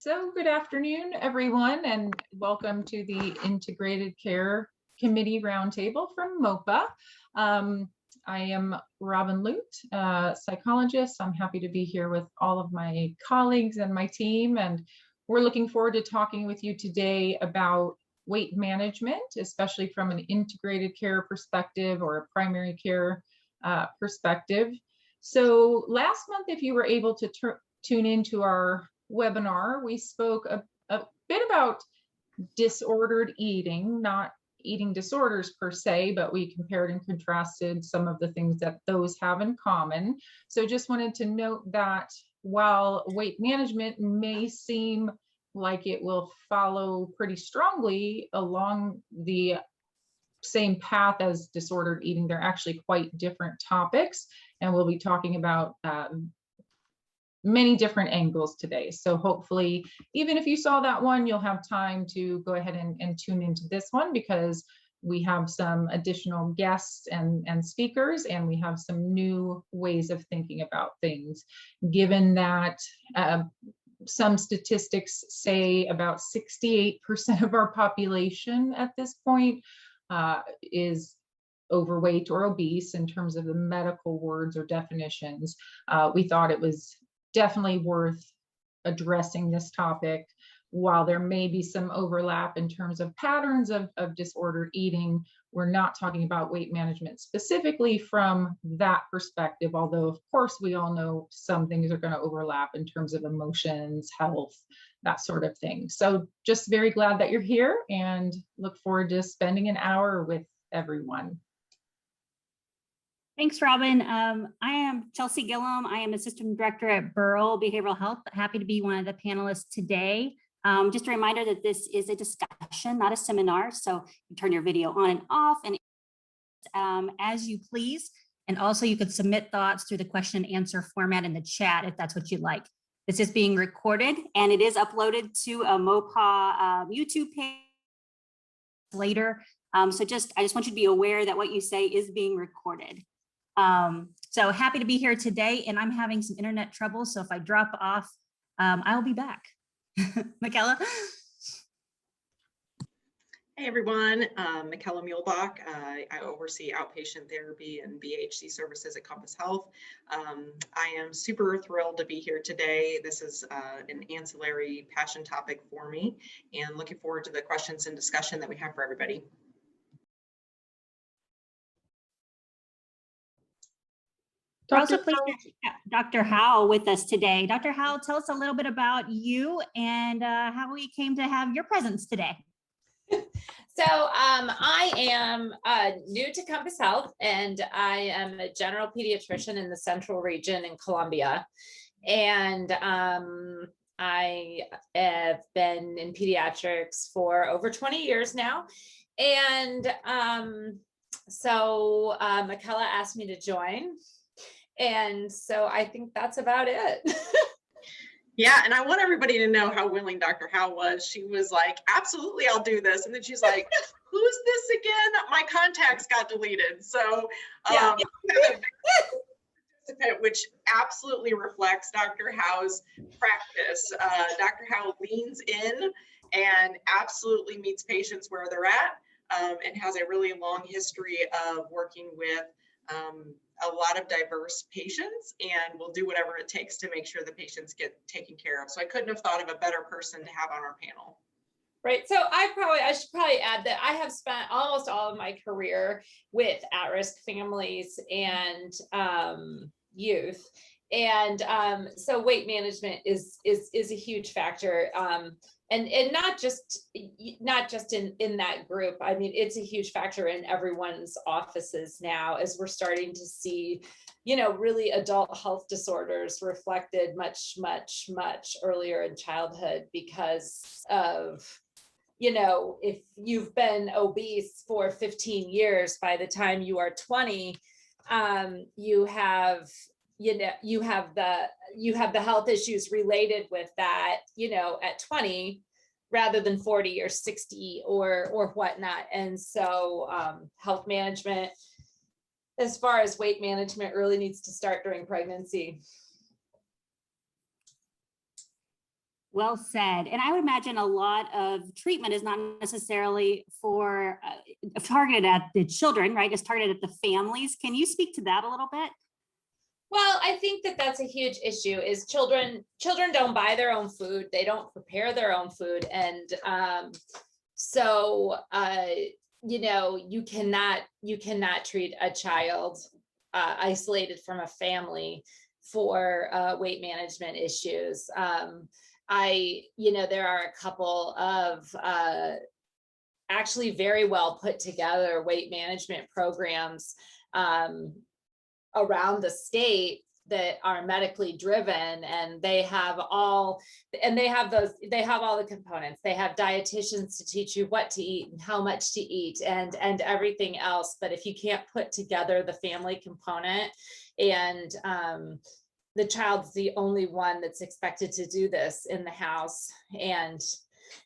So good afternoon, everyone, and welcome to the Integrated Care Committee Roundtable from MOPA. I am Robin Lute, psychologist. I'm happy to be here with all of my colleagues and my team, and we're looking forward to talking with you today about weight management, especially from an integrated care perspective or a primary care perspective. So last month, if you were able to tune into our webinar, we spoke a bit about disordered eating, not eating disorders per se, but we compared and contrasted some of the things that those have in common. So just wanted to note that while weight management may seem like it will follow pretty strongly along the same path as disordered eating, they're actually quite different topics, and we'll be talking about many different angles today. So hopefully, even if you saw that one, you'll have time to go ahead and tune into this one, because we have some additional guests and speakers, and we have some new ways of thinking about things, given that some statistics say about 68% of our population at this point is overweight or obese in terms of the medical words or definitions. We thought it was definitely worth addressing this topic. While there may be some overlap in terms of patterns of disordered eating, we're not talking about weight management specifically from that perspective, although of course we all know some things are going to overlap in terms of emotions, health, that sort of thing. So just very glad that you're here and look forward to spending an hour with everyone. Thanks, Robin. I am Chelsea Gillum. I am Assistant Director at Burrell Behavioral Health. Happy to be one of the panelists today. Just a reminder that this is a discussion, not a seminar. So you turn your video on and off and as you please. And also you could submit thoughts through the question and answer format in the chat if that's what you'd like. This is being recorded and it is uploaded to a MOPA YouTube page later. So I just want you to be aware that what you say is being recorded. So happy to be here today, and I'm having some internet trouble. So if I drop off, I'll be back. Michaela. Hey everyone, Michaela Muehlbach. I oversee outpatient therapy and BHC services at Compass Health. I am super thrilled to be here today. This is an ancillary passion topic for me, and looking forward to the questions and discussion that we have for everybody. We're also pleased to have Dr. Howell with us today. Dr. Howell, tell us a little bit about you and how we came to have your presence today. So I am new to Compass Health, and I am a general pediatrician in the Central Region in Columbia. And I have been in pediatrics for over 20 years now. And so Michaela asked me to join. And so I think that's about it. Yeah, and I want everybody to know how willing Dr. Howe was. She was like, absolutely, I'll do this. And then she's like, who's this again? My contacts got deleted. So yeah. Which absolutely reflects Dr. Howe's practice. Dr. Howe leans in and absolutely meets patients where they're at, and has a really long history of working with a lot of diverse patients, and will do whatever it takes to make sure the patients get taken care of. So I couldn't have thought of a better person to have on our panel. Right. So I should probably add that I have spent almost all of my career with at-risk families and youth. And so weight management is a huge factor. And not just in that group. I mean, it's a huge factor in everyone's offices now, as we're starting to see, really adult health disorders reflected much earlier in childhood because of, if you've been obese for 15 years, by the time you are 20, you have the health issues related with that, at 20, rather than 40 or 60 or whatnot. And so health management, as far as weight management, really needs to start during pregnancy. Well said. And I would imagine a lot of treatment is not necessarily for targeted at the children, right? It's targeted at the families. Can you speak to that a little bit? Well, I think that that's a huge issue is children don't buy their own food. They don't prepare their own food. And you know, you cannot treat a child isolated from a family for weight management issues. You know, there are a couple of actually very well put together weight management programs around the state that are medically driven, and they have all the components. They have dietitians to teach you what to eat and how much to eat and everything else. But if you can't put together the family component, and the child's the only one that's expected to do this in the house and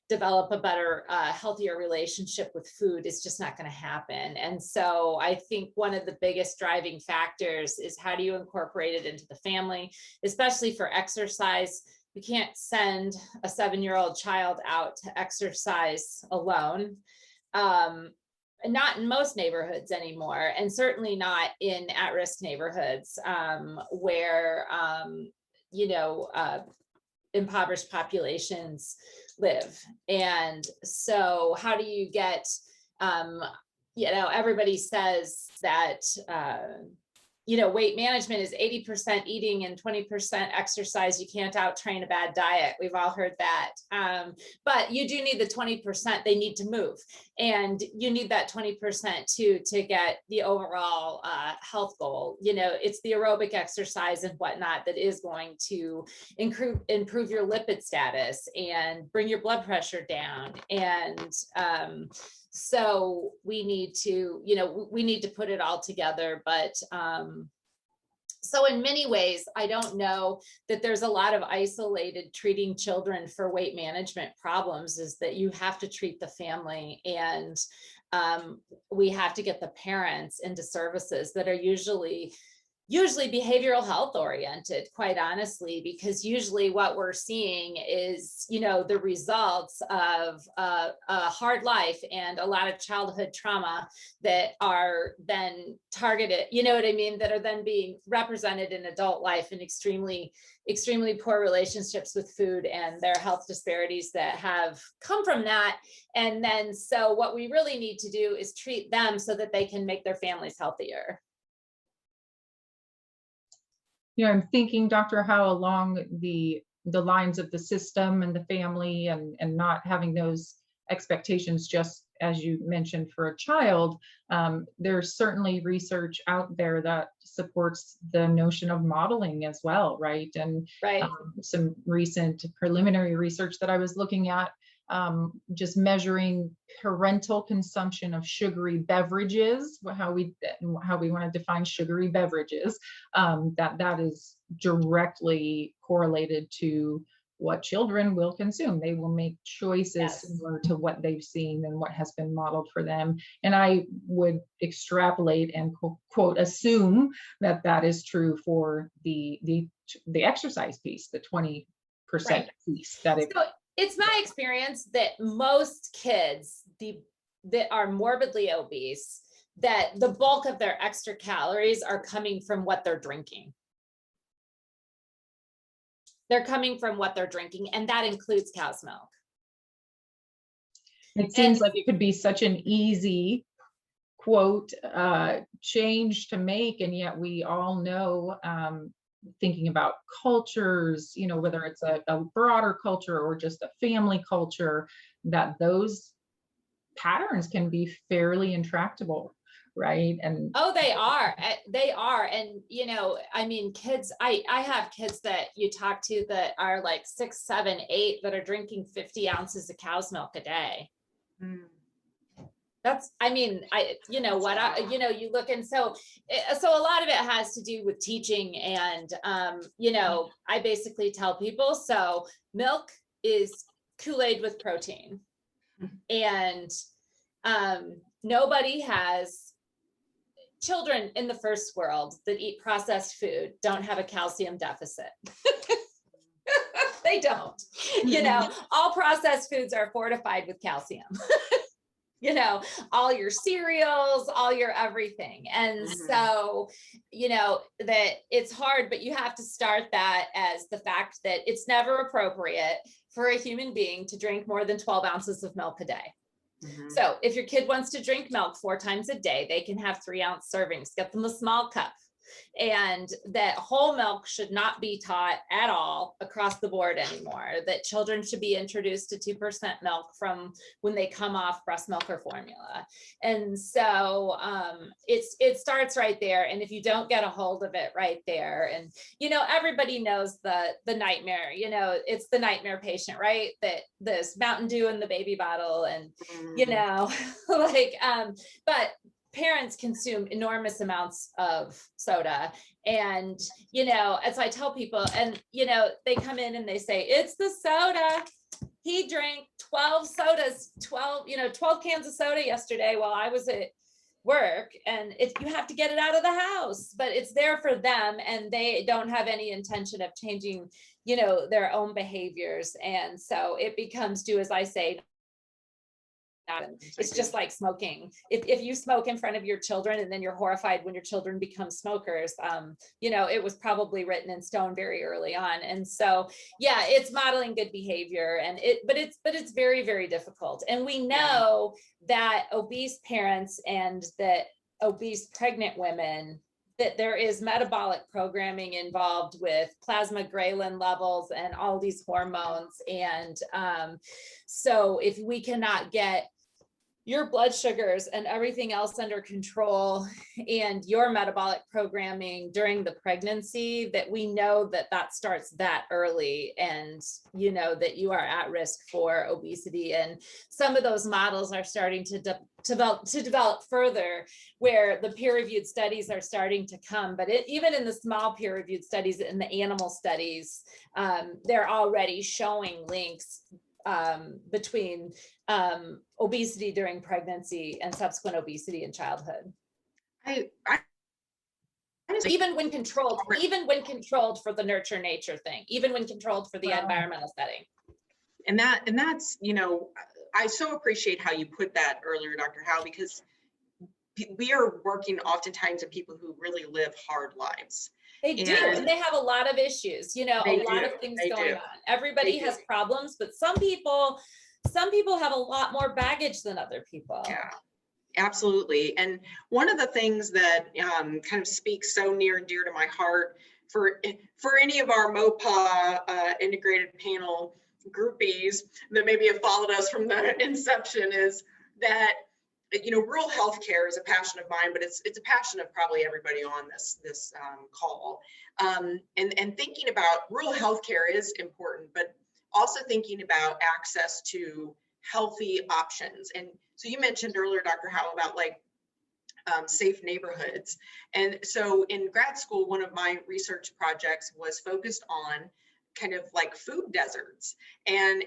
develop a better, healthier relationship with food, is just not going to happen. And so I think one of the biggest driving factors is how do you incorporate it into the family, especially for exercise. You can't send a 7-year-old child out to exercise alone. Not in most neighborhoods anymore, and certainly not in at-risk neighborhoods where you know, impoverished populations live. And so how do you get, you know, everybody says that, you know, weight management is 80% eating and 20% exercise. You can't out train a bad diet. We've all heard that. But you do need the 20%. They need to move. And you need that 20% to get the overall health goal. You know, it's the aerobic exercise and whatnot that is going to improve your lipid status and bring your blood pressure down. And so we need to, you know, we need to put it all together. But so in many ways, I don't know that there's a lot of isolated treating children for weight management problems, is that you have to treat the family, and we have to get the parents into services that are usually behavioral health oriented, quite honestly, because usually what we're seeing is, you know, the results of a hard life and a lot of childhood trauma that are then targeted, you know what I mean, that are then being represented in adult life in extremely poor relationships with food and their health disparities that have come from that. And then, so what we really need to do is treat them so that they can make their families healthier. You know, I'm thinking, Dr. Howe, along the lines of the system and the family, and not having those expectations, just as you mentioned, for a child. There's certainly research out there that supports the notion of modeling as well, right? And right. Some recent preliminary research that I was looking at, just measuring parental consumption of sugary beverages, how we want to define sugary beverages, that is directly correlated to what children will consume. They will make choices similar to what they've seen and what has been modeled for them. And I would extrapolate and quote assume that that is true for the exercise piece, the 20% piece. That it's my experience that most kids that are morbidly obese, that the bulk of their extra calories are coming from what they're drinking. They're coming from what they're drinking, and that includes cow's milk. It seems like it could be such an easy quote change to make, and yet we all know, thinking about cultures, you know, whether it's a broader culture or just a family culture, that those patterns can be fairly intractable, right? And they are. And, you know, I mean, kids, I have kids that you talk to that are like 6, 7, 8 that are drinking 50 ounces of cow's milk a day. That's, I mean, you know what, you know, you look, and so a lot of it has to do with teaching. And, you know, I basically tell people, so milk is Kool-Aid with protein, and nobody has, children in the first world that eat processed food don't have a calcium deficit. They don't. You know, all processed foods are fortified with calcium. You know, all your cereals, all your everything. And so, you know, that it's hard, but you have to start that as the fact that it's never appropriate for a human being to drink more than 12 ounces of milk a day. So if your kid wants to drink milk 4 times a day, they can have 3-ounce servings, get them a small cup. And that whole milk should not be taught at all across the board anymore, that children should be introduced to 2% milk from when they come off breast milk or formula. And so it starts right there. And if you don't get a hold of it right there, and, you know, everybody knows the nightmare, you know, it's the nightmare patient, right? That this Mountain Dew in the baby bottle and, you know, like, but parents consume enormous amounts of soda. And, you know, as I tell people, and, you know, they come in and they say, it's the soda. He drank 12 sodas, 12 cans of soda yesterday while I was at work. And if you have to get it out of the house, but it's there for them and they don't have any intention of changing, you know, their own behaviors. And so it becomes, do as I say. It's just like smoking. If you smoke in front of your children and then you're horrified when your children become smokers, you know, it was probably written in stone very early on. And so, yeah, it's modeling good behavior, and but it's very, very difficult. And we know that obese parents and that obese pregnant women, that there is metabolic programming involved with plasma ghrelin levels and all these hormones. And so if we cannot get your blood sugars and everything else under control and your metabolic programming during the pregnancy, that we know that that starts that early, and you know that you are at risk for obesity. And some of those models are starting to develop further, where the peer-reviewed studies are starting to come. But even in the small peer-reviewed studies, in the animal studies, they're already showing links between obesity during pregnancy and subsequent obesity in childhood. Even when controlled for the nurture nature thing, even when controlled for the environmental setting. And that's, you know, I so appreciate how you put that earlier, Dr. Howe, because we are working oftentimes with people who really live hard lives. They do, and they have a lot of issues, you know, a lot of things going on. Everybody has problems, but some people have a lot more baggage than other people. Yeah, absolutely. And one of the things that kind of speaks so near and dear to my heart for any of our MOPA integrated panel groupies that maybe have followed us from the inception is that, you know, rural healthcare is a passion of mine, but it's a passion of probably everybody on this call. And thinking about rural healthcare is important, but also thinking about access to healthy options. And so you mentioned earlier, Dr. Howe, about like safe neighborhoods. And so in grad school, one of my research projects was focused on kind of like food deserts and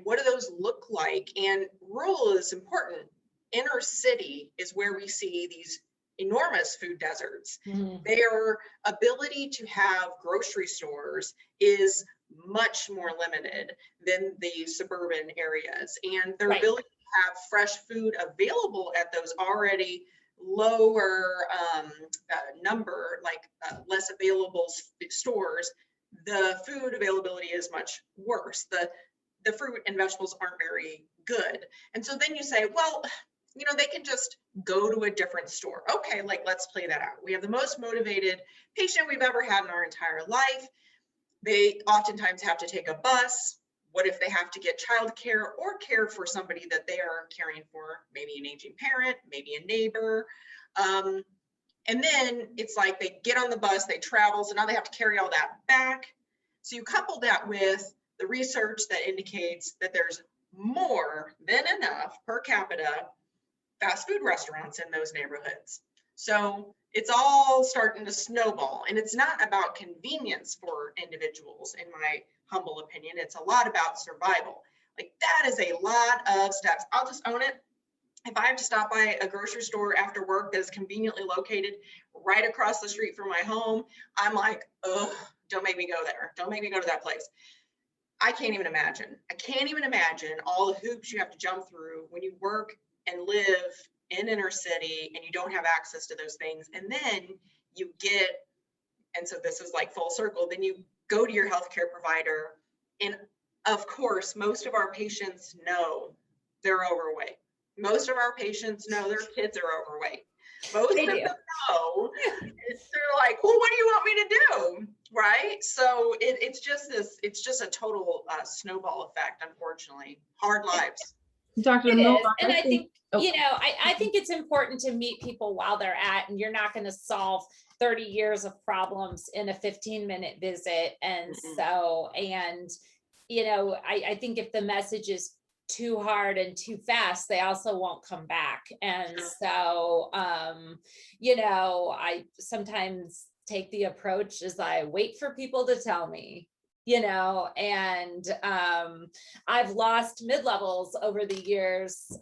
what do those look like? And rural is important. Inner city is where we see these enormous food deserts. Their ability to have grocery stores is much more limited than the suburban areas, and their ability to have fresh food available at those already lower number, like less available stores, the food availability is much worse. The fruit and vegetables aren't very good. And so then you say, well, you know, they can just go to a different store. Okay, like let's play that out. We have the most motivated patient we've ever had in our entire life. They oftentimes have to take a bus. What if they have to get childcare or care for somebody that they are caring for, maybe an aging parent, maybe a neighbor. And then it's like they get on the bus, they travel, so now they have to carry all that back. So you couple that with the research that indicates that there's more than enough per capita fast food restaurants in those neighborhoods. So it's all starting to snowball, and it's not about convenience for individuals, in my humble opinion. It's a lot about survival. Like that is a lot of steps. I'll just own it. If I have to stop by a grocery store after work that is conveniently located right across the street from my home, I'm like, ugh, don't make me go there. Don't make me go to that place. I can't even imagine. I can't even imagine all the hoops you have to jump through when you work and live in inner city and you don't have access to those things. And then you get, and so this is like full circle, then you go to your healthcare provider. And of course, most of our patients know they're overweight. Most of our patients know their kids are overweight. Most They of them do. know. They're like, well, what do you want me to do? Right. So it's just a total snowball effect, unfortunately. Hard lives. Dr. It Novak, is. And I think, oh. you know, I think it's important to meet people while they're at, and you're not going to solve 30 years of problems in a 15-minute visit. And so, and, you know, I think if the message is too hard and too fast, they also won't come back. And so, you know, I sometimes take the approach as I wait for people to tell me, you know, and I've lost mid-levels over the years.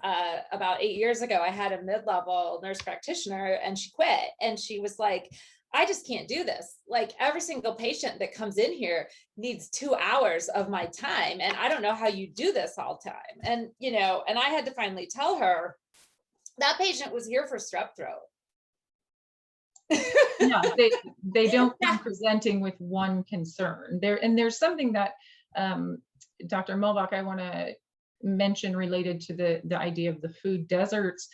About 8 years ago, I had a mid-level nurse practitioner and she quit, and she was like, I just can't do this. Like, every single patient that comes in here needs 2 hours of my time. And I don't know how you do this all the time. And, you know, and I had to finally tell her that patient was here for strep throat. Yeah, they don't come presenting with one concern there. And there's something that Dr. Mulbach, I want to mention related to the idea of the food deserts.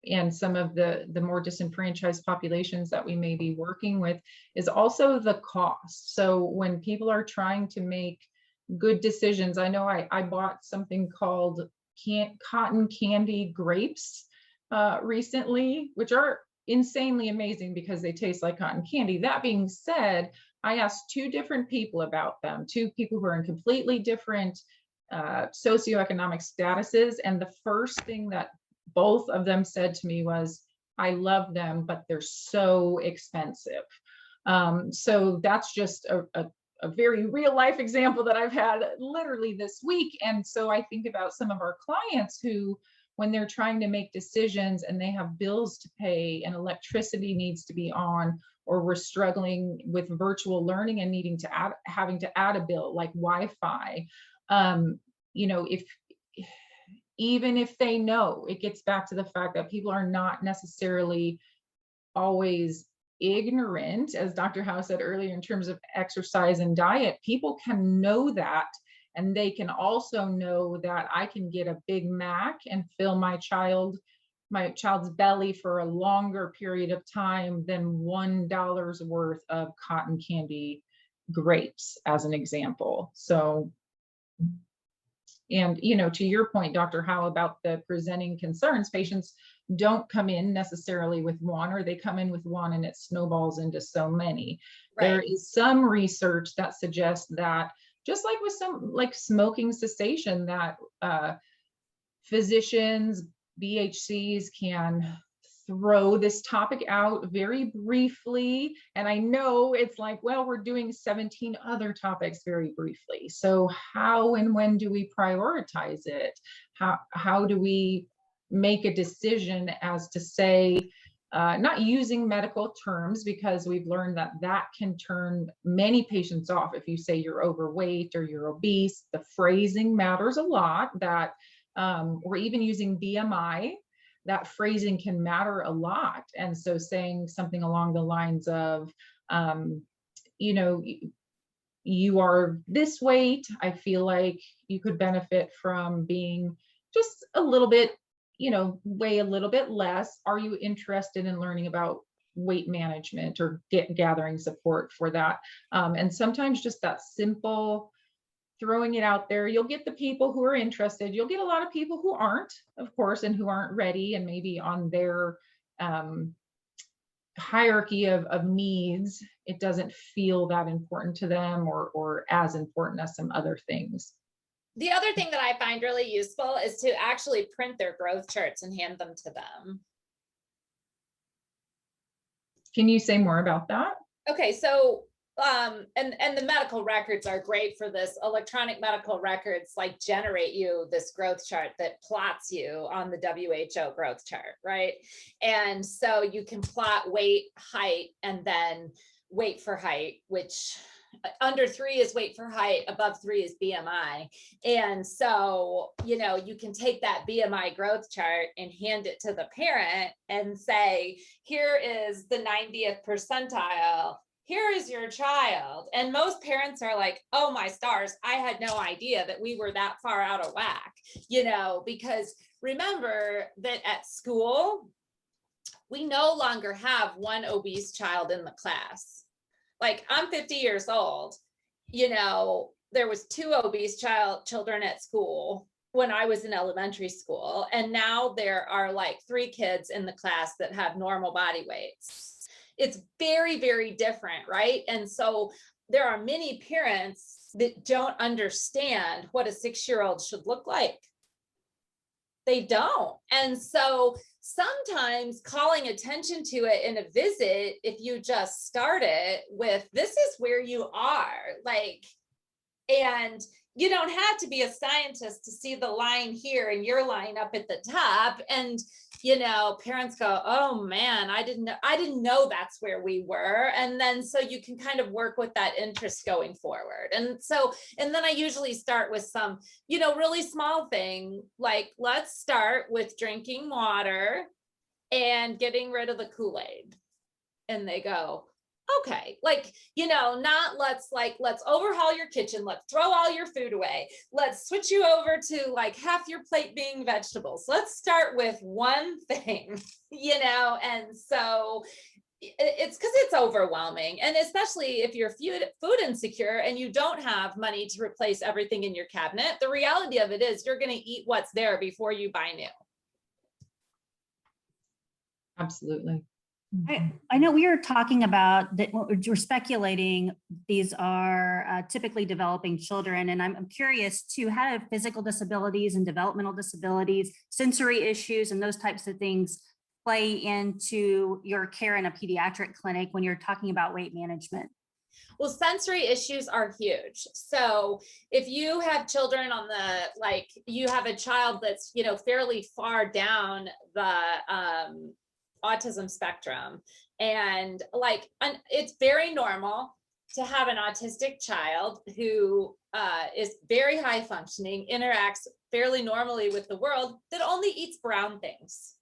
And some of the more disenfranchised populations that we may be working with is also the cost. So when people are trying to make good decisions, I know I bought something called cotton candy grapes recently, which are insanely amazing because they taste like cotton candy. That being said, I asked 2 different people about them, 2 people who are in completely different socioeconomic statuses. And the first thing that both of them said to me was, I love them, but they're so expensive. So that's just a very real life example that I've had literally this week. And so I think about some of our clients who, when they're trying to make decisions and they have bills to pay and electricity needs to be on, or we're struggling with virtual learning and having to add a bill like Wi-Fi, you know, even if they know, it gets back to the fact that people are not necessarily always ignorant, as Dr. Howe said earlier, in terms of exercise and diet. People can know that, and they can also know that I can get a Big Mac and fill my child's belly for a longer period of time than $1 worth of cotton candy grapes, as an example. So, and, you know, to your point, Dr. Howe, about the presenting concerns, patients don't come in necessarily with one, or they come in with one and it snowballs into so many. Right. There is some research that suggests that, just like with some like smoking cessation, that physicians, BHCs can throw this topic out very briefly. And I know it's like, well, we're doing 17 other topics very briefly. So how and when do we prioritize it? How do we make a decision as to say, not using medical terms, because we've learned that that can turn many patients off. If you say you're overweight or you're obese, the phrasing matters a lot. That, or even using BMI, that phrasing can matter a lot. And so saying something along the lines of, you know, you are this weight, I feel like you could benefit from being just a little bit, you know, weigh a little bit less. Are you interested in learning about weight management or gathering support for that? And sometimes just that simple throwing it out there, you'll get the people who are interested. You'll get a lot of people who aren't, of course, and who aren't ready, and maybe on their hierarchy of needs, it doesn't feel that important to them, or as important as some other things. The other thing that I find really useful is to actually print their growth charts and hand them to them. Can you say more about that? Okay, so and the medical records are great for this. Electronic medical records like generate you this growth chart that plots you on the WHO growth chart, right? And so you can plot weight, height, and then weight for height, which under 3 is weight for height, above 3 is BMI. And so, you know, you can take that BMI growth chart and hand it to the parent and say, here is the 90th percentile. Here is your child. And most parents are like, oh my stars, I had no idea that we were that far out of whack, you know, because remember that at school, we no longer have one obese child in the class. Like, I'm 50 years old, you know, there was 2 obese children at school when I was in elementary school. And now there are like 3 kids in the class that have normal body weights. It's very, very different, right? And so there are many parents that don't understand what a 6-year-old should look like. They don't. And so sometimes calling attention to it in a visit, if you just start it with, this is where you are, like, and you don't have to be a scientist to see the line here and your line up at the top. And, you know, parents go, oh man, I didn't know that's where we were. And then, so you can kind of work with that interest going forward. And so, and then I usually start with some, you know, really small thing, like, let's start with drinking water and getting rid of the Kool-Aid. And they go, okay, like, you know, not let's overhaul your kitchen, let's throw all your food away, let's switch you over to like half your plate being vegetables. Let's start with one thing, you know. And so it's because it's overwhelming, and especially if you're food insecure and you don't have money to replace everything in your cabinet, the reality of it is you're going to eat what's there before you buy new. Absolutely. I know we were talking about that, we're speculating these are typically developing children, and I'm curious too, how do physical disabilities and developmental disabilities, sensory issues, and those types of things play into your care in a pediatric clinic when you're talking about weight management? Well, sensory issues are huge. So if you have children on the, like, you have a child that's, you know, fairly far down the autism spectrum, and like, it's very normal to have an autistic child who is very high functioning, interacts fairly normally with the world, that only eats brown things.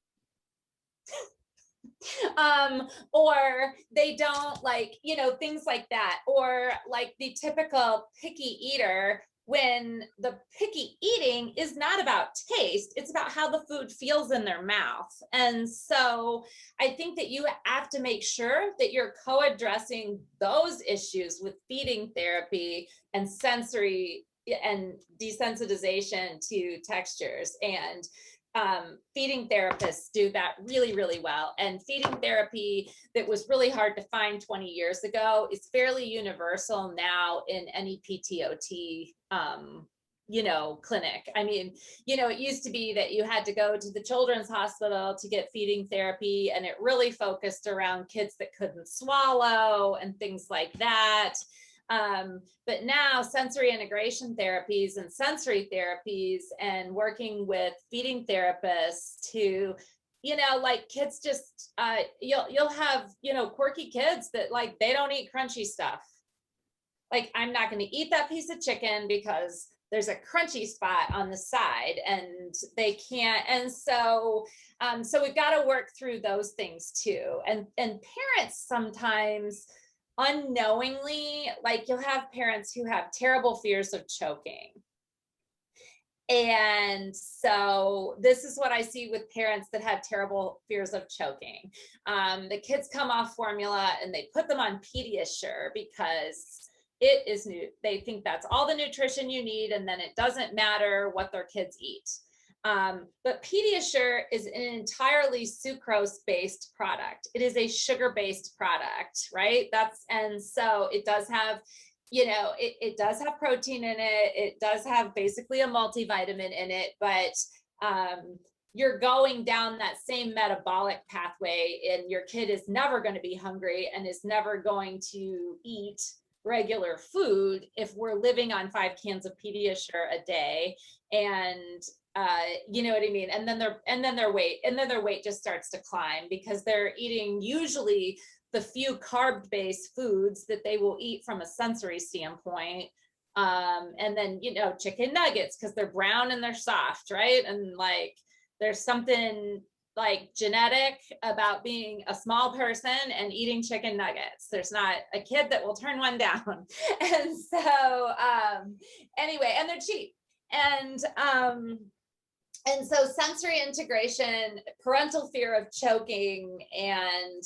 Or they don't, like, you know, things like that, or like the typical picky eater, when the picky eating is not about taste, it's about how the food feels in their mouth. And so I think that you have to make sure that you're co-addressing those issues with feeding therapy and sensory and desensitization to textures. And feeding therapists do that really, really well. And feeding therapy that was really hard to find 20 years ago is fairly universal now in any PTOT, you know, clinic. I mean, you know, it used to be that you had to go to the children's hospital to get feeding therapy, and it really focused around kids that couldn't swallow and things like that. But now sensory integration therapies and sensory therapies, and working with feeding therapists to, you know, like, kids just, you'll have, you know, quirky kids that, like, they don't eat crunchy stuff. Like, I'm not going to eat that piece of chicken because there's a crunchy spot on the side, and they can't. And so, so we've got to work through those things too. And parents sometimes unknowingly, like, you'll have parents who have terrible fears of choking. And so this is what I see with parents that have terrible fears of choking. The kids come off formula and they put them on Pediasure because it is new. They think that's all the nutrition you need, and then it doesn't matter what their kids eat. But Pediasure is an entirely sucrose-based product. It is a sugar-based product, right? And so it does have, you know, it does have protein in it. It does have basically a multivitamin in it, but you're going down that same metabolic pathway, and your kid is never going to be hungry and is never going to eat regular food if we're living on 5 cans of Pediasure a day. And you know what I mean? And then their weight just starts to climb because they're eating usually the few carb-based foods that they will eat from a sensory standpoint. And then, you know, chicken nuggets, because they're brown and they're soft, right? And like, there's something like genetic about being a small person and eating chicken nuggets. There's not a kid that will turn one down. And so anyway, and they're cheap. And so sensory integration, parental fear of choking, and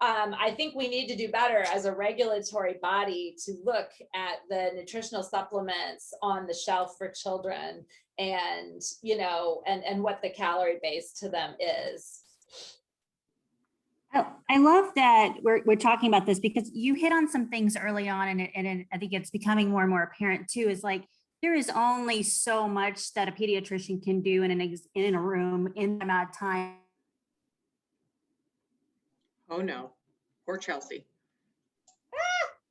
I think we need to do better as a regulatory body to look at the nutritional supplements on the shelf for children, and, you know, and what the calorie base to them is. I love that we're talking about this, because you hit on some things early on, and I think it's becoming more and more apparent too, is like, there is only so much that a pediatrician can do in a room in an amount of time. Oh no, poor Chelsea.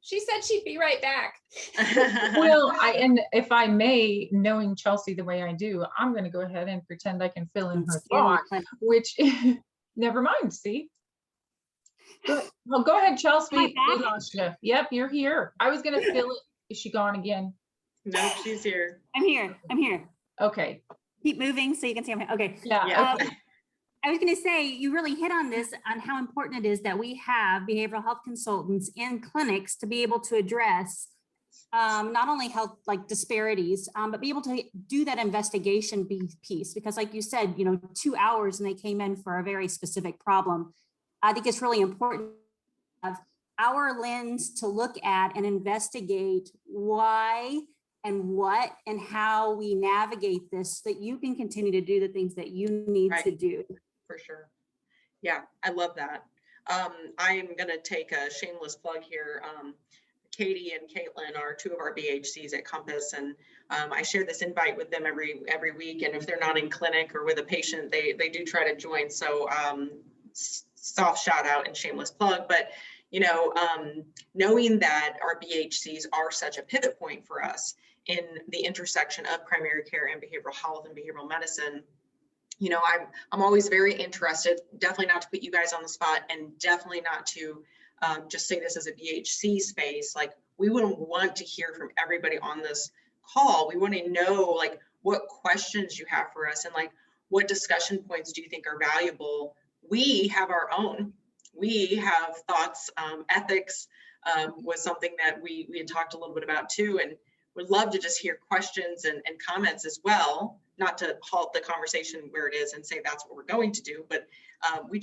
She said she'd be right back. Well, and if I may, knowing Chelsea the way I do, I'm going to go ahead and pretend I can fill in her thought, which, never mind, see? Well, go ahead, Chelsea. We lost you. Yep, you're here. I was going to fill it. Is she gone again? No, she's here. I'm here. Okay. Keep moving so you can see I'm here. Okay. Yeah. Okay. I was going to say, you really hit on this, on how important it is that we have behavioral health consultants in clinics to be able to address not only health like disparities, but be able to do that investigation piece. Because like you said, you know, 2 hours and they came in for a very specific problem. I think it's really important to have our lens to look at and investigate why and what and how we navigate this, so that you can continue to do the things that you need to do. For sure. Yeah, I love that. I'm going to take a shameless plug here. Katie and Caitlin are two of our BHCs at Compass, and I share this invite with them every week. And if they're not in clinic or with a patient, they do try to join. So soft shout out and shameless plug. But you know, knowing that our BHCs are such a pivot point for us in the intersection of primary care and behavioral health and behavioral medicine, you know, I'm always very interested, definitely not to put you guys on the spot, and definitely not to just say this as a BHC space. Like, we wouldn't want to hear from everybody on this call. We want to know, like, what questions you have for us, and like, what discussion points do you think are valuable? We have our own. We have thoughts. Ethics was something that we had talked a little bit about too, and would love to just hear questions and comments as well. Not to halt the conversation where it is and say that's what we're going to do, but we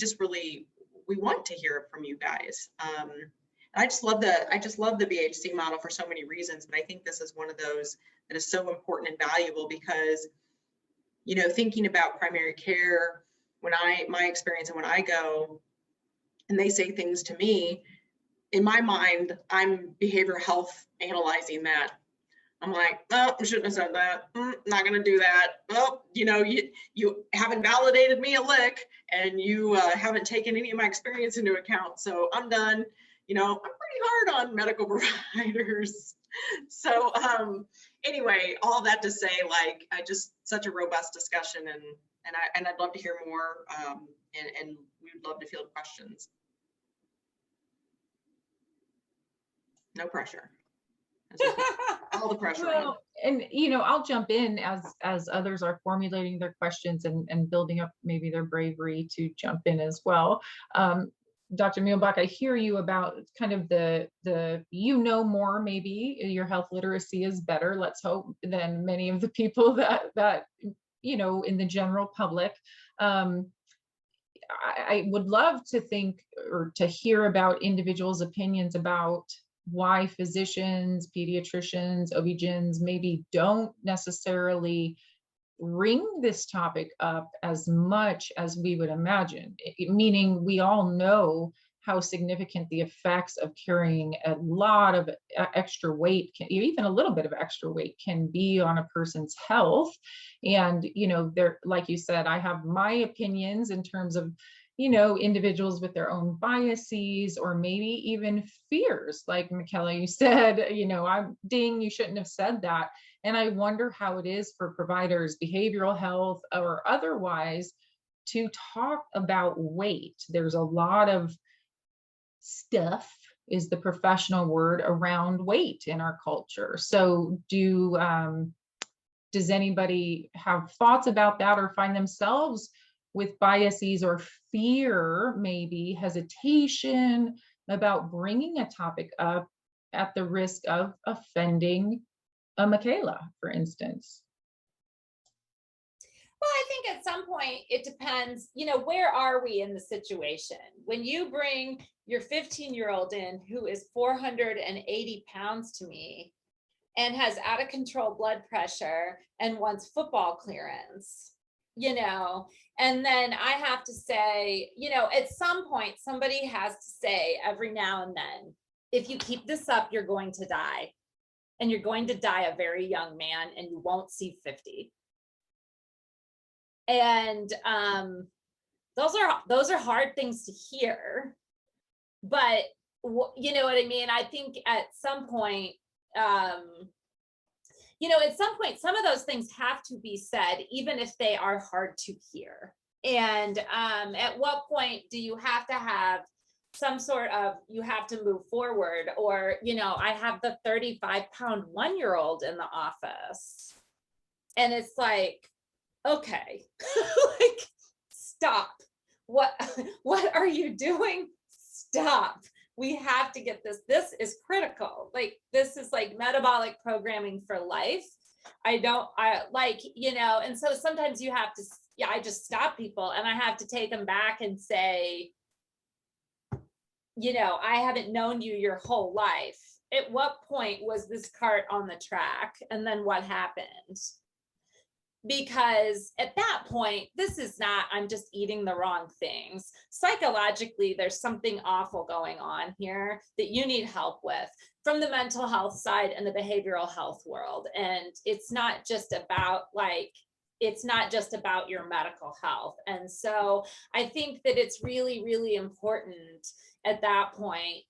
want to hear from you guys. And I just love the BHC model for so many reasons, but I think this is one of those that is so important and valuable, because, you know, thinking about primary care, my experience, and when I go and they say things to me, in my mind, I'm behavioral health analyzing that. I'm like, oh, I shouldn't have said that. Not going to do that. Oh, you know, you haven't validated me a lick, and you haven't taken any of my experience into account. So I'm done. You know, I'm pretty hard on medical providers. So anyway, all that to say, like, I just such a robust discussion, and I'd love to hear more, and we'd love to field questions. No pressure. All the pressure. Well, and you know, I'll jump in as others are formulating their questions and building up maybe their bravery to jump in as well. Dr. Mielbach, I hear you about kind of the you know more, maybe your health literacy is better, let's hope, than many of the people that you know, in the general public. I would love to think or to hear about individuals' opinions about why physicians, pediatricians, OB-GYNs maybe don't necessarily bring this topic up as much as we would imagine, meaning we all know how significant the effects of carrying a lot of extra weight, even a little bit of extra weight, can be on a person's health. And, you know, there, like you said, I have my opinions in terms of, you know, individuals with their own biases or maybe even fears. Like Michaela, you said, you know, you shouldn't have said that. And I wonder how it is for providers, behavioral health or otherwise, to talk about weight. There's a lot of stuff is the professional word around weight in our culture. So does anybody have thoughts about that or find themselves with biases or fear, maybe hesitation about bringing a topic up at the risk of offending a Michaela, for instance? Well, I think at some point it depends, where are we in the situation? When you bring your 15-year-old in who is 480 pounds to me and has out of control blood pressure and wants football clearance, and then I have to say, at some point somebody has to say every now and then, if you keep this up, you're going to die. And you're going to die a very young man and you won't see 50. And those are hard things to hear, but you know what I mean? I think at some point, some of those things have to be said, even if they are hard to hear. And at what point do you have to have some sort of, you have to move forward? Or, I have the 35-pound 1-year-old in the office and it's like, okay, like, stop. What are you doing? Stop. We have to get this. This is critical. Like, this is like metabolic programming for life. And so sometimes you have to, I just stop people and I have to take them back and say, I haven't known you your whole life. At what point was this cart on the track? And then what happened? Because at that point, this is not, I'm just eating the wrong things. Psychologically, there's something awful going on here that you need help with from the mental health side and the behavioral health world. And it's not just about your medical health. And so I think that it's really, really important at that point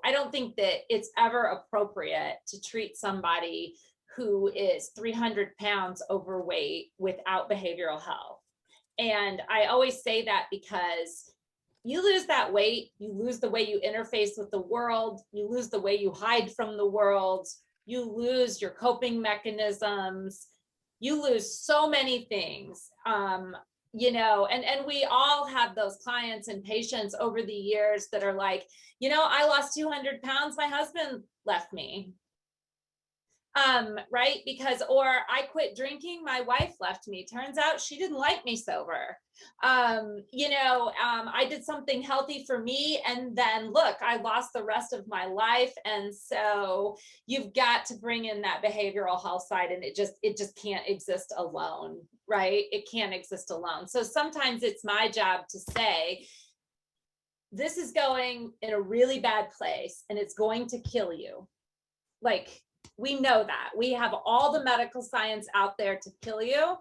I don't think that it's ever appropriate to treat somebody who is 300 pounds overweight without behavioral health. And I always say that because you lose that weight, you lose the way you interface with the world, you lose the way you hide from the world, you lose your coping mechanisms, you lose so many things. And we all have those clients and patients over the years that are like, I lost 200 pounds, my husband left me. Right? Or I quit drinking, my wife left me. Turns out she didn't like me sober. I did something healthy for me, and then look, I lost the rest of my life. And so you've got to bring in that behavioral health side, and it just can't exist alone, right? It can't exist alone. So sometimes it's my job to say, this is going in a really bad place and it's going to kill you. Like, we know that. We have all the medical science out there to kill you.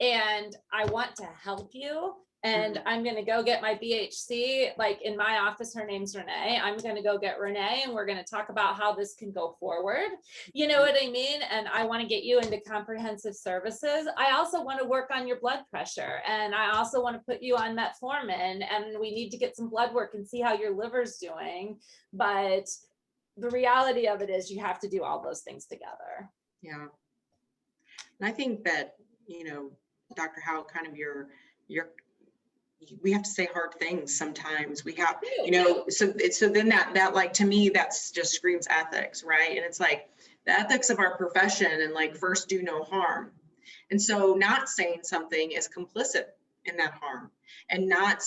And I want to help you. And I'm going to go get my BHC. Like, in my office, her name's Renee. I'm going to go get Renee and we're going to talk about how this can go forward. You know what I mean? And I want to get you into comprehensive services. I also want to work on your blood pressure. And I also want to put you on metformin. And we need to get some blood work and see how your liver's doing. But the reality of it is you have to do all those things together. Yeah. And I think that, Dr. Howe, kind of we have to say hard things sometimes. We have, so then that like, to me, that's just screams ethics, right? And it's like the ethics of our profession and like, first do no harm. And so not saying something is complicit in that harm, and not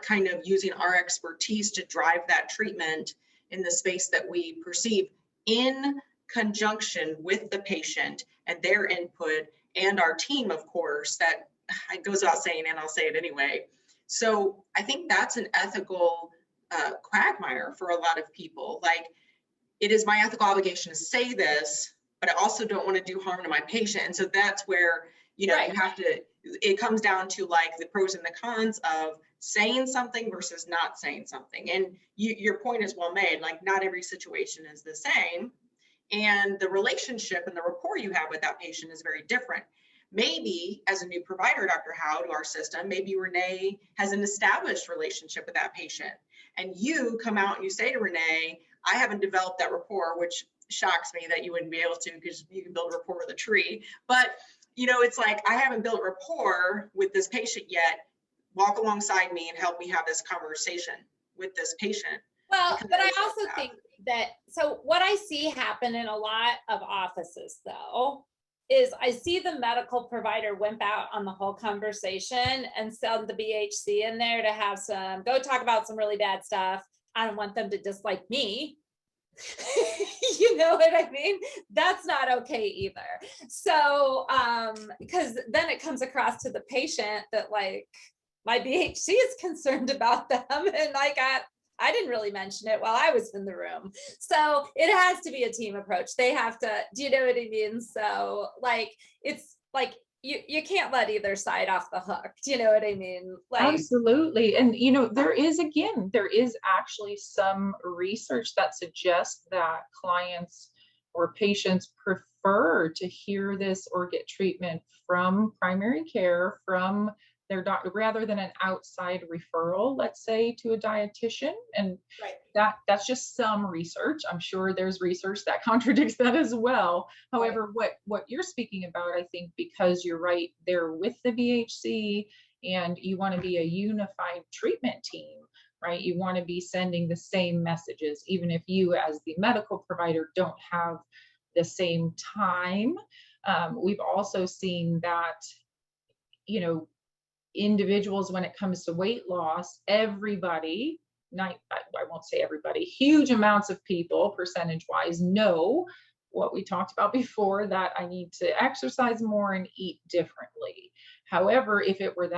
kind of using our expertise to drive that treatment in the space that we perceive, in conjunction with the patient and their input and our team, of course. That it goes without saying, and I'll say it anyway. So I think that's an ethical quagmire for a lot of people. Like, it is my ethical obligation to say this, but I also don't want to do harm to my patient. And so that's where, right, you have to, it comes down to like the pros and the cons of saying something versus not saying something. And your point is well made. Like, not every situation is the same, and the relationship and the rapport you have with that patient is very different. Maybe as a new provider, Dr. Howe, to our system, maybe Renee has an established relationship with that patient. And you come out and you say to Renee, I haven't developed that rapport, which shocks me that you wouldn't be able to, because you can build rapport with a tree. But, you know, it's like, I haven't built rapport with this patient yet. Walk alongside me and help me have this conversation with this patient. Well, but I also think that, so what I see happen in a lot of offices though, is I see the medical provider wimp out on the whole conversation and send the BHC in there to have some, go talk about some really bad stuff. I don't want them to dislike me. You know what I mean? That's not okay either. So, because then it comes across to the patient that like, my BHC is concerned about them, and I didn't really mention it while I was in the room. So it has to be a team approach. They have to, do you know what I mean? So like, it's like, you can't let either side off the hook. Do you know what I mean? Like, absolutely. And, you know, there is actually some research that suggests that clients or patients prefer to hear this or get treatment from primary care, from their doctor, rather than an outside referral, let's say, to a dietitian. And right. that's just some research. I'm sure there's research that contradicts that as well. However, what you're speaking about, I think, because you're right there with the BHC and you want to be a unified treatment team, right? You want to be sending the same messages, even if you as the medical provider don't have the same time. We've also seen that, you know, individuals, when it comes to weight loss, everybody, I won't say everybody, huge amounts of people percentage wise know what we talked about before, that I need to exercise more and eat differently. However, if it were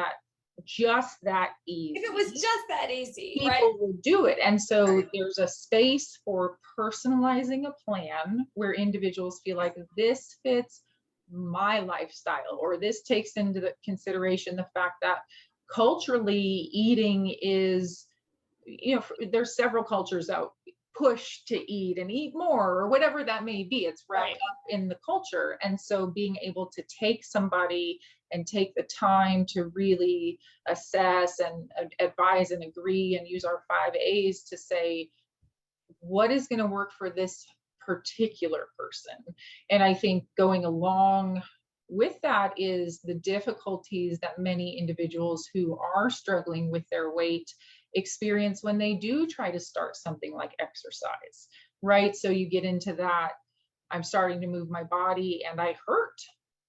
just that easy, if it was just that easy, people right, would do it. And so there's a space for personalizing a plan where individuals feel like this fits my lifestyle, or this takes into the consideration the fact that culturally eating is, you know, there's several cultures out push to eat and eat more, or whatever that may be. It's wrapped up in the culture. And so being able to take somebody and take the time to really assess and advise and agree and use our 5 A's to say, what is going to work for this particular person? And I think going along with that is the difficulties that many individuals who are struggling with their weight experience when they do try to start something like exercise, right? So you get into that, I'm starting to move my body and I hurt,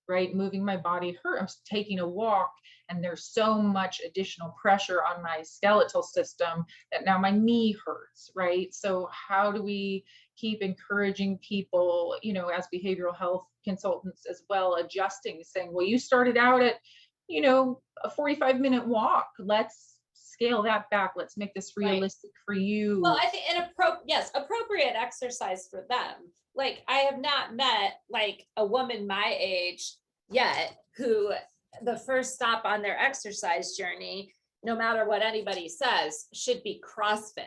right? Moving my body hurt. I'm taking a walk and there's so much additional pressure on my skeletal system that now my knee hurts, right? So how do we keep encouraging people, you know, as behavioral health consultants as well, adjusting, saying, well, you started out at, you know, a 45-minute walk. Let's scale that back. Let's make this realistic for you. Well, I think appropriate exercise for them. Like, I have not met like a woman my age yet who the first stop on their exercise journey, no matter what anybody says, should be CrossFit.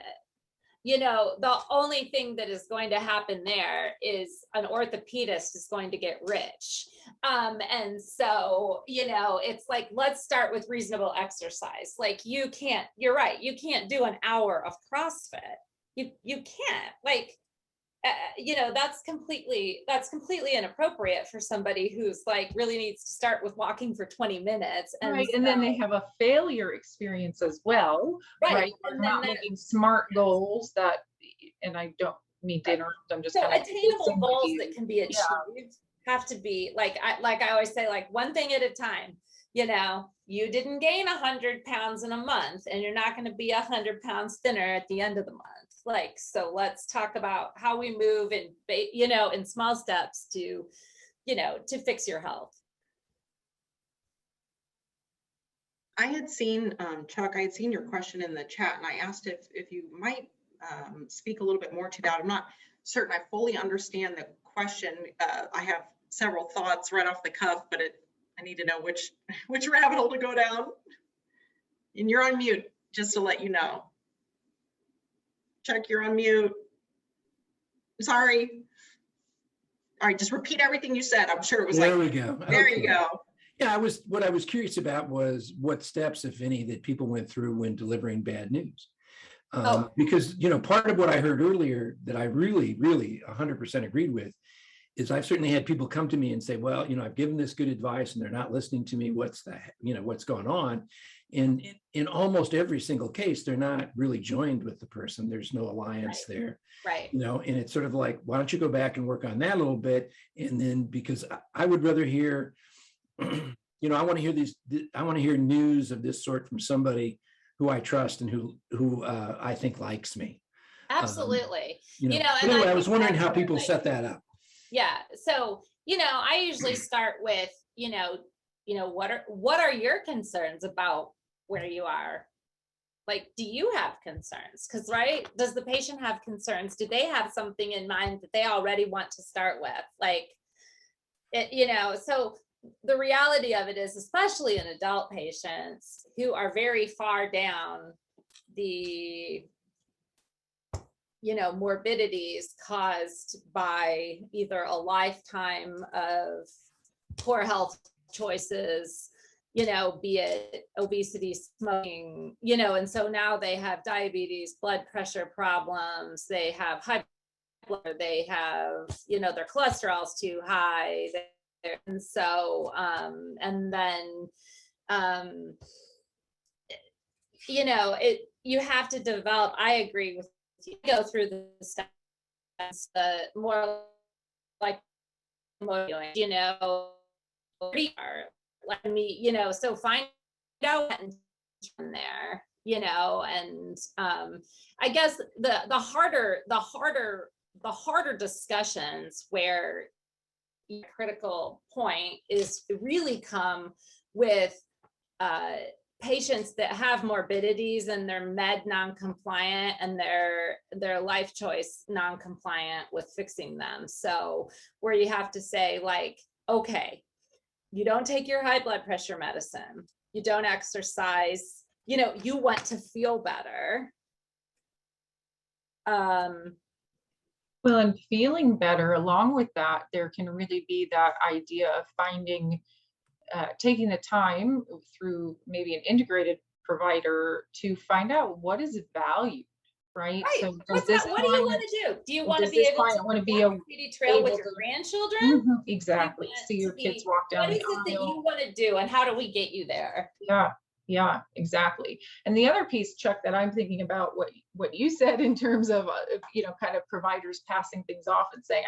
You know, the only thing that is going to happen there is an orthopedist is going to get rich. And so, you know, it's like, let's start with reasonable exercise. Like, you're right, you can't do an hour of CrossFit. You can't, like, you know, that's completely inappropriate for somebody who's like really needs to start with walking for 20 minutes. And right. And then they have a failure experience as well, right? They're not making smart goals that, and I don't mean to interrupt, I'm just so attainable goals that can be achieved have to be like I always say, like, one thing at a time. You know, you didn't gain 100 pounds in a month and you're not going to be 100 pounds thinner at the end of the month. Like, so let's talk about how we move in, you know, in small steps to, you know, to fix your health. I had seen, Chuck, I had seen your question in the chat and I asked if you might speak a little bit more to that. I'm not certain I fully understand the question. I have several thoughts right off the cuff, but I need to know which rabbit hole to go down. And you're on mute, just to let you know. Chuck, you're on mute. Sorry. All right, just repeat everything you said. I'm sure it was there we go. There okay. you go. Yeah, what I was curious about was what steps, if any, that people went through when delivering bad news. Because, part of what I heard earlier that I really, really 100% agreed with is I've certainly had people come to me and say, well, I've given this good advice and they're not listening to me. What's going on? And in almost every single case, they're not really joined with the person. There's no alliance there. Right. And it's sort of like, why don't you go back and work on that a little bit? And then, because I would rather hear, I want to hear news of this sort from somebody who I trust and who I think likes me. Absolutely. And and I was wondering how that's people like- set that up. Yeah. So, I usually start with, what are your concerns about where you are? Like, do you have concerns? Because, right, does the patient have concerns? Do they have something in mind that they already want to start with? Like, so the reality of it is, especially in adult patients who are very far down the morbidities caused by either a lifetime of poor health choices, be it obesity, smoking, and so now they have diabetes, blood pressure problems, they have high blood, they have, their cholesterol's too high. And so, and then, you have to develop, I agree with you, go through the steps, more like, let me, so find out in there, and I guess the harder discussions where critical point is really come with patients that have morbidities and they're med non-compliant and their life choice non-compliant with fixing them. So where you have to say, like, okay, you don't take your high blood pressure medicine, you don't exercise, you want to feel better. Well, and feeling better along with that, there can really be that idea of finding, taking the time through maybe an integrated provider to find out what is valued, right? Right. So what do you want to do? Do you want to be able to want to be walk a beauty trail with your grandchildren? Exactly. See your kids walk down the aisle. What is it that you want to do, and how do we get you there? Yeah, exactly. And the other piece, Chuck, that I'm thinking about what you said in terms of kind of providers passing things off and saying,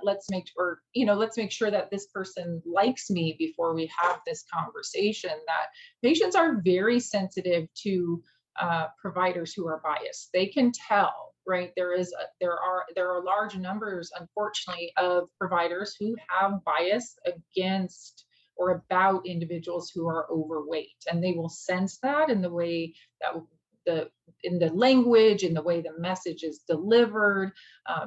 let's make sure that this person likes me before we have this conversation. That patients are very sensitive to providers who are biased. They can tell, right? There are large numbers, unfortunately, of providers who have bias against or about individuals who are overweight, and they will sense that in the way that in the language, in the way the message is delivered.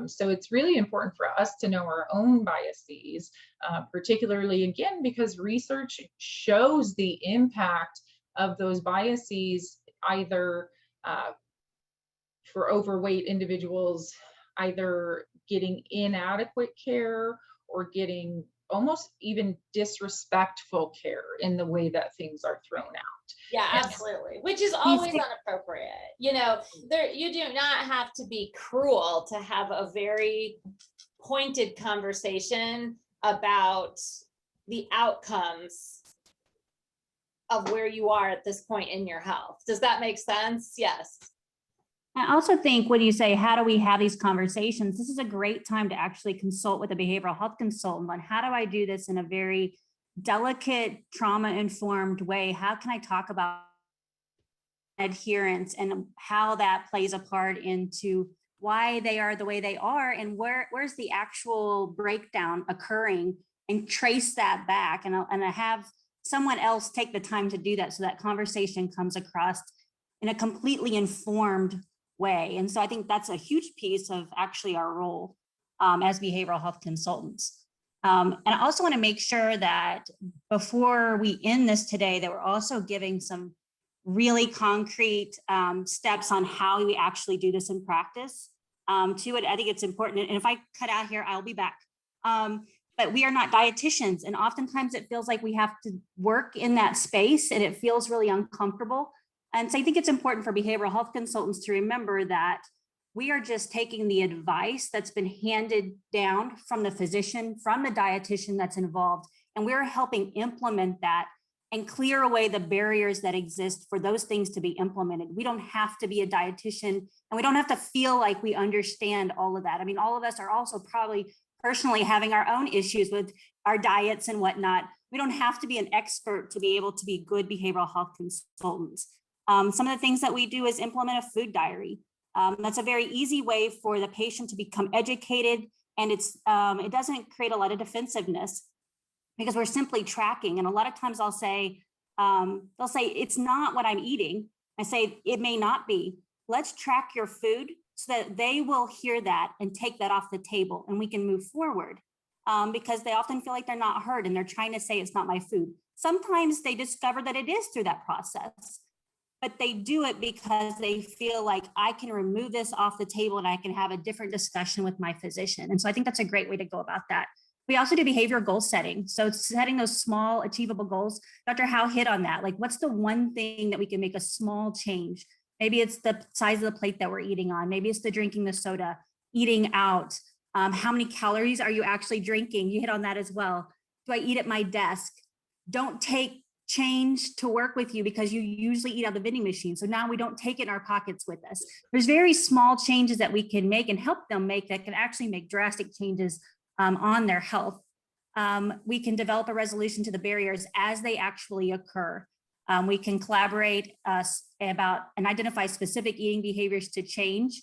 So it's really important for us to know our own biases, particularly, again, because research shows the impact of those biases, either for overweight individuals, either getting inadequate care or getting almost even disrespectful care in the way that things are thrown out. Yeah, absolutely. Which is always inappropriate. You do not have to be cruel to have a very pointed conversation about the outcomes of where you are at this point in your health. Does that make sense? Yes. I also think when you say, how do we have these conversations? This is a great time to actually consult with a behavioral health consultant on how do I do this in a very delicate, trauma-informed way? How can I talk about adherence and how that plays a part into why they are the way they are and where's the actual breakdown occurring, and trace that back and have someone else take the time to do that so that conversation comes across in a completely informed way. And so I think that's a huge piece of actually our role as behavioral health consultants. And I also want to make sure that before we end this today, that we're also giving some really concrete steps on how we actually do this in practice. To it, I think it's important. And if I cut out here, I'll be back. But but we are not dietitians. And oftentimes it feels like we have to work in that space and it feels really uncomfortable. And so I think it's important for behavioral health consultants to remember that we are just taking the advice that's been handed down from the physician, from the dietitian that's involved, and we're helping implement that and clear away the barriers that exist for those things to be implemented. We don't have to be a dietitian, and we don't have to feel like we understand all of that. I mean, all of us are also probably personally having our own issues with our diets and whatnot. We don't have to be an expert to be able to be good behavioral health consultants. Some of the things that we do is implement a food diary. That's a very easy way for the patient to become educated, and it doesn't create a lot of defensiveness because we're simply tracking. And a lot of times they'll say, it's not what I'm eating. I say, it may not be. Let's track your food so that they will hear that and take that off the table and we can move forward, because they often feel like they're not heard and they're trying to say it's not my food. Sometimes they discover that it is through that process, but they do it because they feel like I can remove this off the table and I can have a different discussion with my physician. And so I think that's a great way to go about that. We also do behavioral goal setting. So setting those small achievable goals. Dr. Howe hit on that. Like, what's the one thing that we can make a small change? Maybe it's the size of the plate that we're eating on. Maybe it's the drinking the soda, eating out. How many calories are you actually drinking? You hit on that as well. Do I eat at my desk? Don't take change to work with you because you usually eat out the vending machine. So now we don't take it in our pockets with us. There's very small changes that we can make and help them make that can actually make drastic changes on their health. We can develop a resolution to the barriers as they actually occur. We can collaborate about and identify specific eating behaviors to change.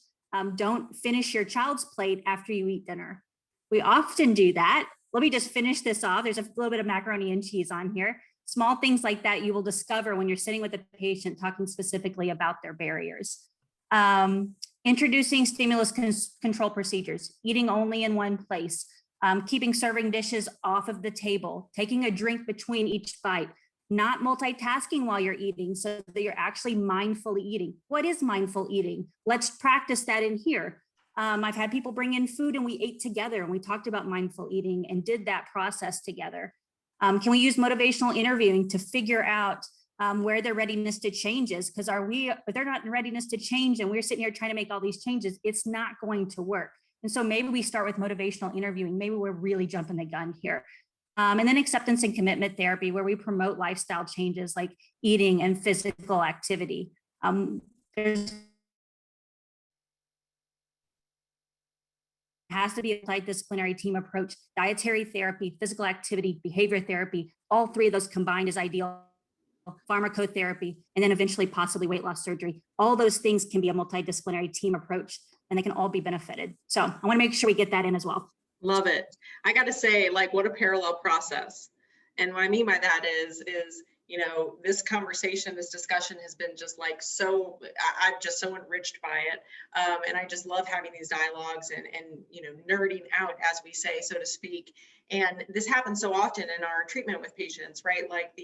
Don't finish your child's plate after you eat dinner. We often do that. Let me just finish this off. There's a little bit of macaroni and cheese on here. Small things like that you will discover when you're sitting with a patient talking specifically about their barriers. Introducing stimulus control procedures, eating only in one place, keeping serving dishes off of the table, taking a drink between each bite, not multitasking while you're eating so that you're actually mindfully eating. What is mindful eating? Let's practice that in here. I've had people bring in food and we ate together and we talked about mindful eating and did that process together. Can we use motivational interviewing to figure out where their readiness to change is? Because if they're not in readiness to change and we're sitting here trying to make all these changes, it's not going to work. And so maybe we start with motivational interviewing. Maybe we're really jumping the gun here. And then acceptance and commitment therapy, where we promote lifestyle changes like eating and physical activity. There's has to be a multidisciplinary team approach. Dietary therapy, physical activity, behavior therapy, all three of those combined is ideal. Pharmacotherapy, and then eventually possibly weight loss surgery. All those things can be a multidisciplinary team approach and they can all be benefited. So I want to make sure we get that in as well. Love it. I got to say, like, what a parallel process. And what I mean by that is, you know, this conversation, this discussion has been just like I'm just so enriched by it. And I just love having these dialogues and, you know, nerding out, as we say, so to speak. And this happens so often in our treatment with patients, right? Like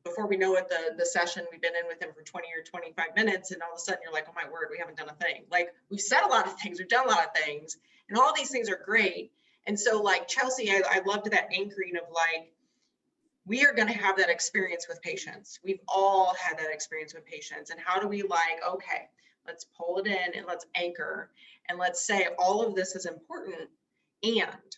before we know it, the session, we've been in with them for 20 or 25 minutes, and all of a sudden you're like, oh my word, we haven't done a thing. Like, we've said a lot of things, we've done a lot of things, and all these things are great. And so, like, Chelsea, I loved that anchoring of like, we are going to have that experience with patients. We've all had that experience with patients. And how do we okay, let's pull it in and let's anchor and let's say all of this is important. And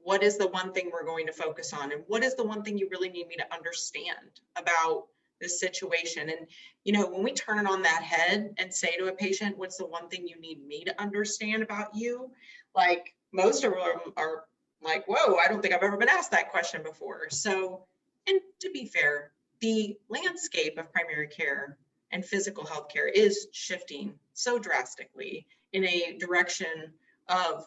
what is the one thing we're going to focus on? And what is the one thing you really need me to understand about this situation? And, you know, when we turn it on that head and say to a patient, what's the one thing you need me to understand about you? Like, most of them are like, whoa, I don't think I've ever been asked that question before. So, and to be fair, the landscape of primary care and physical health care is shifting so drastically in a direction of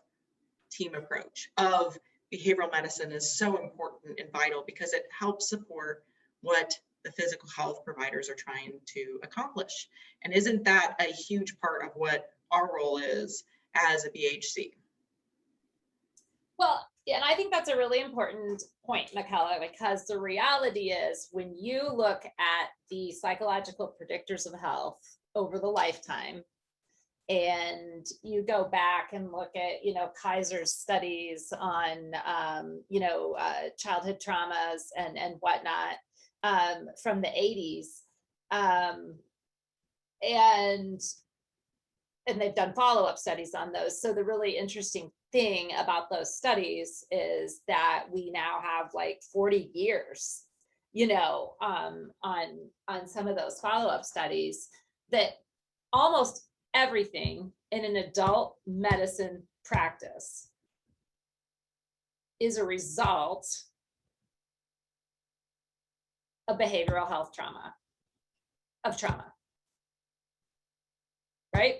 team approach, of behavioral medicine is so important and vital because it helps support what the physical health providers are trying to accomplish. And isn't that a huge part of what our role is as a BHC? Well, and I think that's a really important point, Michaela, because the reality is when you look at the psychological predictors of health over the lifetime, And you go back and look at, Kaiser's studies on, childhood traumas and whatnot from the 80s. And they've done follow-up studies on those. So the really interesting thing about those studies is that we now have like 40 years, on some of those follow-up studies, that almost everything in an adult medicine practice is a result of behavioral health trauma, right?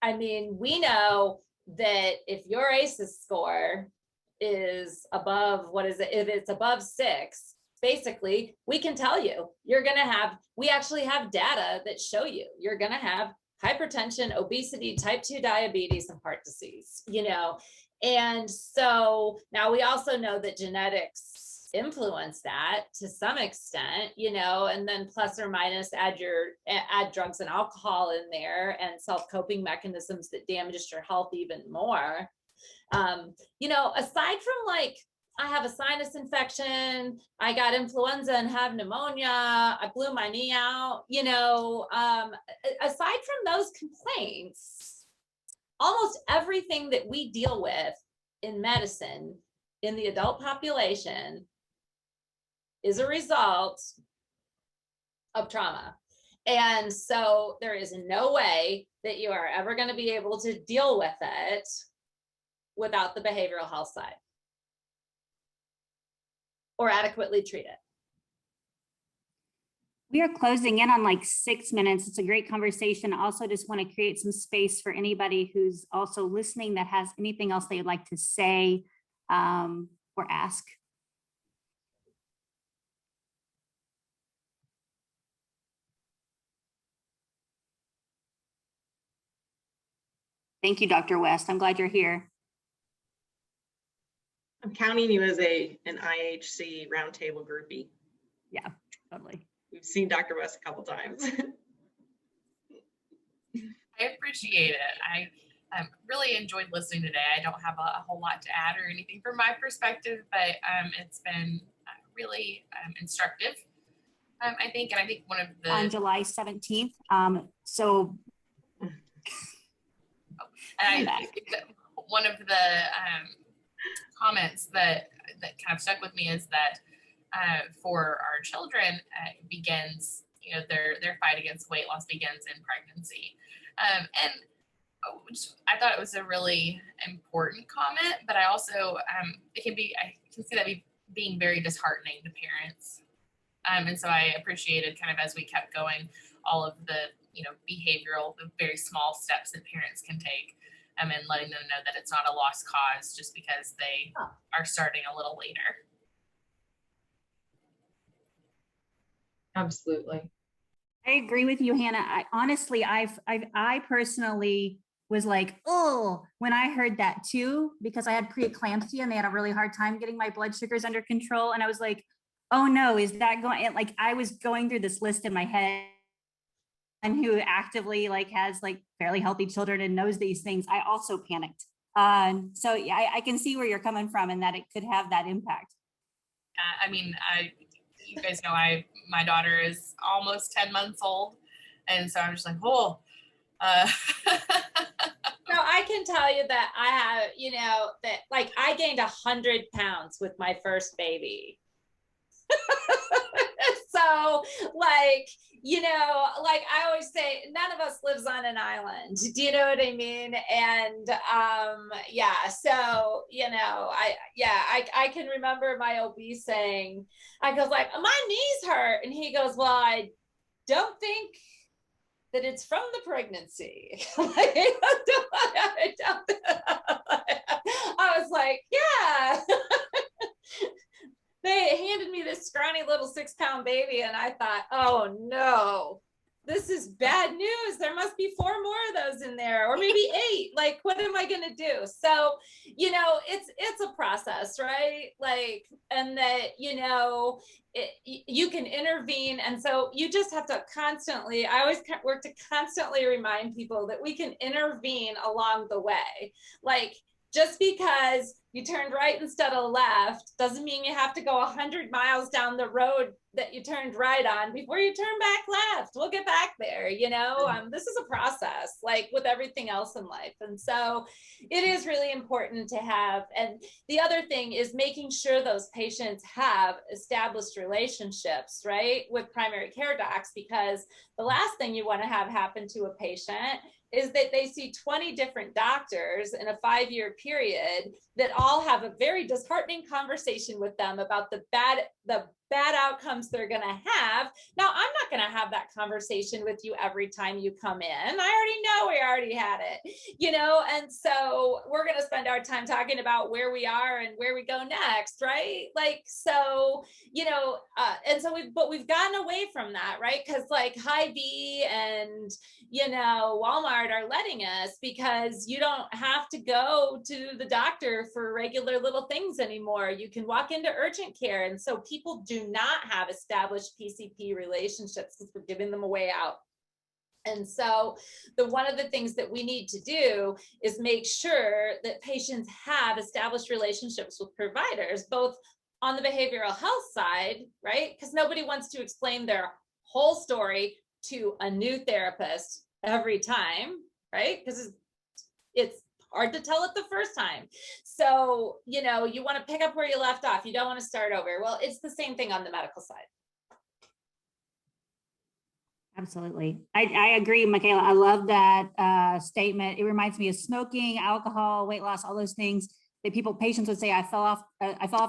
I mean, we know that if your ACEs score is above, if it's above 6, basically, we can tell you, we actually have data that show you're gonna have hypertension, obesity, type 2 diabetes, and heart disease, And so now we also know that genetics influence that to some extent, and then plus or minus add drugs and alcohol in there and self-coping mechanisms that damage your health even more. Aside from like, I have a sinus infection, I got influenza and have pneumonia, I blew my knee out, aside from those complaints, almost everything that we deal with in medicine in the adult population is a result of trauma. And so there is no way that you are ever going to be able to deal with it without the behavioral health side or adequately treat it. We are closing in on like 6 minutes. It's a great conversation. I also just want to create some space for anybody who's also listening that has anything else they'd like to say or ask. Thank you, Dr. West. I'm glad you're here. I'm counting you as an IHC roundtable groupie. Yeah, totally. We've seen Dr. West a couple times. I appreciate it. I really enjoyed listening today. I don't have a whole lot to add or anything from my perspective, but it's been really instructive, I think. And I think one of the... On July 17th. So... And I think that one of the comments that kind of stuck with me is that for our children, it begins, their fight against weight loss begins in pregnancy. And I thought it was a really important comment, but I also, I can see that being very disheartening to parents. And so I appreciated kind of as we kept going, all of the, behavioral, the very small steps that parents can take, and letting them know that it's not a lost cause just because they are starting a little later. Absolutely. I agree with you, Hannah. I personally was like, oh, when I heard that too, because I had preeclampsia and they had a really hard time getting my blood sugars under control. And I was like, oh no, is that going, and like, I was going through this list in my head, and who actively has fairly healthy children and knows these things. I also panicked. So yeah, I can see where you're coming from and that it could have that impact. You guys know, my daughter is almost 10 months old. And so I'm just like, oh. No, I can tell you that I have, I gained 100 pounds with my first baby. So I always say, none of us lives on an island. Do you know what I mean? And so I can remember my OB saying, I goes like, my knees hurt, and he goes, well, I don't think that it's from the pregnancy. I was like, yeah. They handed me this scrawny little 6-pound baby, and I thought, oh no. this is bad news. There must be 4 more of those in there, or maybe 8. Like, what am I going to do? So, you know, it's a process, right? Like, and that, you know, you can intervene. And so you just have to constantly, I always work to constantly remind people that we can intervene along the way. Like, just because you turned right instead of left doesn't mean you have to go 100 miles down the road that you turned right on before you turn back left. We'll get back there, you know. This is a process, like with everything else in life. And so it is really important to have, and the other thing is making sure those patients have established relationships, right, with primary care docs, because the last thing you want to have happen to a patient is that they see 20 different doctors in a 5-year period that all have a very disheartening conversation with them about the bad outcomes they're going to have. Now, I'm not going to have that conversation with you every time you come in. I already know we already had it, you know, and so we're going to spend our time talking about where we are and where we go next, right? Like, so, you know, and so we've gotten away from that, right? Because like Hy-Vee and, you know, Walmart are letting us, because you don't have to go to the doctor for regular little things anymore. You can walk into urgent care. And so people do not have established PCP relationships because we're giving them a way out. And so one of the things that we need to do is make sure that patients have established relationships with providers, both on the behavioral health side, right? Because nobody wants to explain their whole story to a new therapist every time, right? Because it's hard to tell it the first time. So, you know, you want to pick up where you left off. You don't want to start over. Well, it's the same thing on the medical side. Absolutely. I agree, Michaela. I love that statement. It reminds me of smoking, alcohol, weight loss, all those things that patients would say, I fell off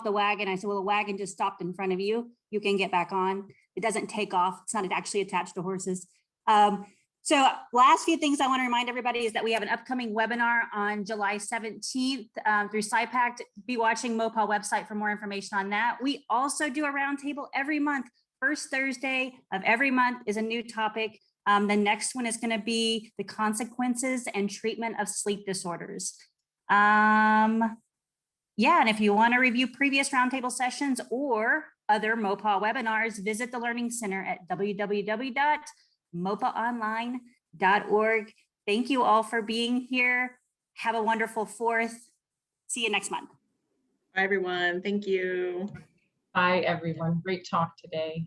the wagon. I said, well, the wagon just stopped in front of you. You can get back on. It doesn't take off. It's not actually attached to horses. So last few things I want to remind everybody is that we have an upcoming webinar on July 17th through SciPact. Be watching MOPA website for more information on that. We also do a roundtable every month. First Thursday of every month is a new topic. The next one is going to be the consequences and treatment of sleep disorders. Yeah, and if you want to review previous roundtable sessions or other MOPA webinars, visit the Learning Center at www.mopaonline.org. Thank you all for being here. Have a wonderful 4th. See you next month. Bye, everyone. Thank you. Bye, everyone. Great talk today.